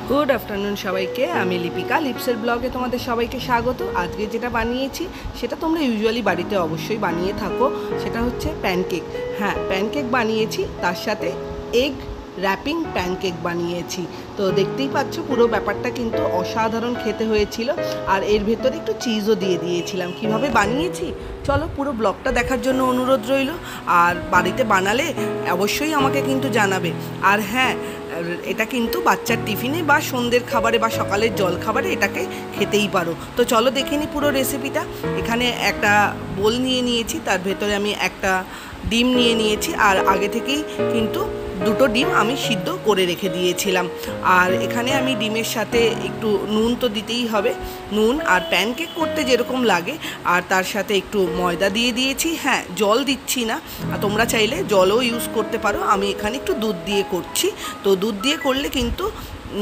Good afternoon सबाइके आमी लिपिका लिप्सर ब्लगे तुम्हारे सबाइके स्वागत। आज के जेटा बानिয়েছি সেটা তোমরা ইউজুয়ালি বাড়িতে অবশ্যই বানিয়ে থাকো, সেটা হচ্ছে প্যানকেক। হ্যাঁ, প্যানকেক বানিয়েছি, তার সাথে এগ র‍্যাপিং প্যানকেক বানিয়েছি। তো দেখতেই পাচ্ছ পুরো ব্যাপারটা কিন্তু অসাধারণ খেতে হয়েছিল। আর এর ভেতরে একটু চিজও দিয়ে দিয়েছিলাম। কিভাবে বানিয়েছি চলো পুরো ব্লগটা দেখার জন্য অনুরোধ রইল। আর বাড়িতে বানালে অবশ্যই আমাকে কিন্তু জানাবে। আর হ্যাঁ, এটা কিন্তু বাচ্চার টিফিনে বা সন্ধ্যের খাবারে বা সকালের জল খাবারে এটাকে খেতেই পারো। তো চলো দেখে নিই পুরো রেসিপিটা। এখানে একটা বোল নিয়ে নিয়েছি, তার ভেতরে আমি একটা ডিম নিয়ে নিয়েছি। আর আগে থেকেই কিন্তু দুটো ডিম আমি সিদ্ধ করে রেখে দিয়েছিলাম। আর এখানে আমি ডিমের সাথে একটু নুন তো দিতেই হবে, নুন আর প্যানকেক করতে যেরকম লাগে, আর তার সাথে একটু ময়দা দিয়ে দিয়েছি। হ্যাঁ, জল দিচ্ছি না, তোমরা চাইলে জলও ইউজ করতে পারো। আমি এখানে একটু দুধ দিয়ে করছি। তো দুধ দিয়ে করলে কিন্তু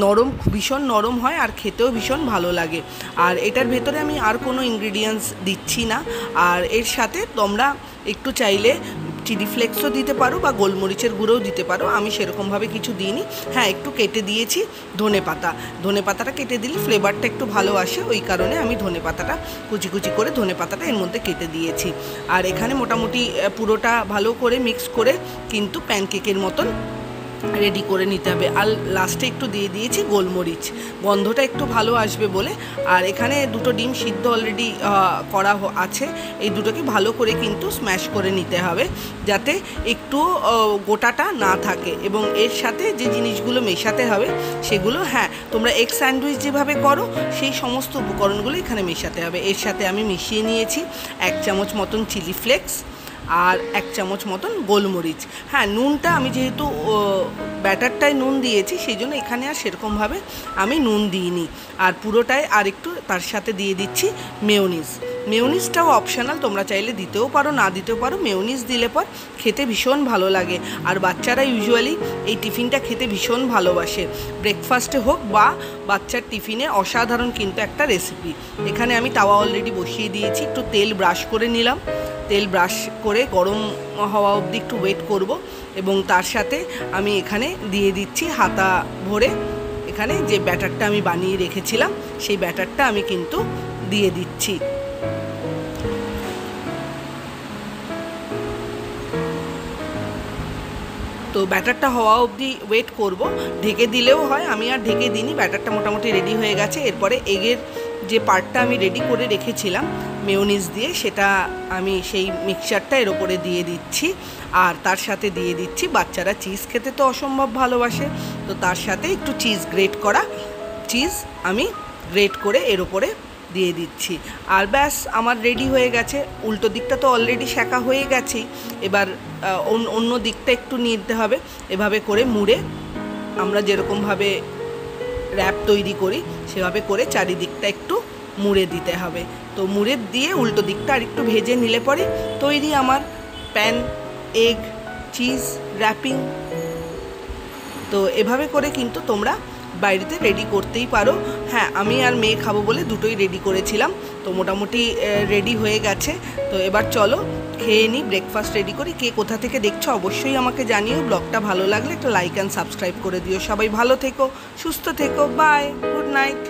নরম, ভীষণ নরম হয় আর খেতেও ভীষণ ভালো লাগে। আর এটার ভেতরে আমি আর কোনো ইনগ্রিডিয়েন্টস দিচ্ছি না। আর এর সাথে তোমরা একটু চাইলে চিলি ফ্লেক্সও দিতে পারো বা গোলমরিচের গুঁড়োও দিতে পারো। আমি সেরকমভাবে কিছু দিইনি। হ্যাঁ, একটু কেটে দিয়েছি ধনে পাতা। ধনে পাতাটা কেটে দিলে ফ্লেভারটা একটু ভালো আসে, ওই কারণে আমি ধনে পাতাটা কুচি কুচি করে ধনে পাতাটা এর মধ্যে কেটে দিয়েছি। আর এখানে মোটামুটি পুরোটা ভালো করে মিক্স করে কিন্তু প্যানকেকের মতন রেডি করে নিতে হবে। আর লাস্টে একটু দিয়ে দিয়েছি গোলমরিচ, গন্ধটা একটু ভালো আসবে বলে। আর এখানে দুটো ডিম সিদ্ধ অলরেডি করা আছে, এই দুটোকে ভালো করে কিন্তু স্ম্যাশ করে নিতে হবে যাতে একটু গোটাটা না থাকে। এবং এর সাথে যে জিনিসগুলো মেশাতে হবে সেগুলো, হ্যাঁ, তোমরা এগ স্যান্ডউইচ যেভাবে করো সেই সমস্ত উপকরণগুলো এখানে মেশাতে হবে। এর সাথে আমি মিশিয়ে নিয়েছি 1 চামচ মতন চিলি ফ্লেক্স আর 1 চামচ মতন গোলমরিচ। হ্যাঁ, নুনটা আমি যেহেতু ব্যাটারটায় নুন দিয়েছি সেই জন্য এখানে আর সেরকমভাবে আমি নুন দিইনি। আর পুরোটায় আর একটু তার সাথে দিয়ে দিচ্ছি মেয়োনিজ। মেয়োনিজটাও অপশনাল, তোমরা চাইলে দিতেও পারো না দিতেও পারো। মেয়োনিজ দিলে পর খেতে ভীষণ ভালো লাগে। আর বাচ্চারা ইউজুয়ালি এই টিফিনটা খেতে ভীষণ ভালোবাসে, ব্রেকফাস্টে হোক বা বাচ্চার টিফিনে অসাধারণ কিন্তু একটা রেসিপি। এখানে আমি তাওয়া অলরেডি বসিয়ে দিয়েছি, একটু তেল ব্রাশ করে নিলাম। তেল ব্রাশ করে গরম হওয়া অবধি একটু ওয়েট করব। এবং তার সাথে আমি এখানে দিয়ে দিচ্ছি হাতা ভরে এখানে যে ব্যাটারটা আমি বানিয়ে রেখেছিলাম সেই ব্যাটারটা আমি কিন্তু দিয়ে দিচ্ছি। তো ব্যাটারটা হওয়া অবধি ওয়েট করব। ঢেকে দিলেও হয়, আমি আর ঢেকে দিইনি। ব্যাটারটা মোটামুটি রেডি হয়ে গেছে। এরপরে এগের যে পার্টটা আমি রেডি করে রেখেছিলাম মেয়োনিজ দিয়ে, সেটা আমি সেই মিক্সচারটা এর ওপরে দিয়ে দিচ্ছি। আর তার সাথে দিয়ে দিচ্ছি, বাচ্চারা চিজ খেতে তো অসম্ভব ভালোবাসে, তো তার সাথে একটু চিজ গ্রেট করা চিজ আমি গ্রেট করে এর ওপরে দিয়ে দিচ্ছি। আর ব্যাস আমার রেডি হয়ে গেছে। উল্টো দিকটা তো অলরেডি সেঁকা হয়ে গেছেই, এবার অন্য দিকটা একটু নিতে হবে। এভাবে করে মুড়ে আমরা যেরকমভাবে র্যাপ তৈরি করি সেভাবে করে চারিদিকটা একটু মুড়ে দিতে হবে। তো মুড়ে দিয়ে উল্টো দিকটা আর একটু ভেজে নিলে পরে তৈরি আমার প্যান এগ চিজ র্যাপিং। তো এভাবে করে কিন্তু তোমরা বাড়িতে রেডি করতেই পারো। হ্যাঁ, আমি আর মেয়ে খাবো বলে দুটোই রেডি করেছিলাম। তো মোটামুটি রেডি হয়ে গেছে। তো এবার চলো খেয়ে নিই, ব্রেকফাস্ট রেডি করি। কে কোথা থেকে দেখছো অবশ্যই আমাকে জানিও। ব্লগটা ভালো লাগলে একটা লাইক অ্যান্ড সাবস্ক্রাইব করে দিও। সবাই ভালো থেকো, সুস্থ থেকো, বাই, গুড নাইট।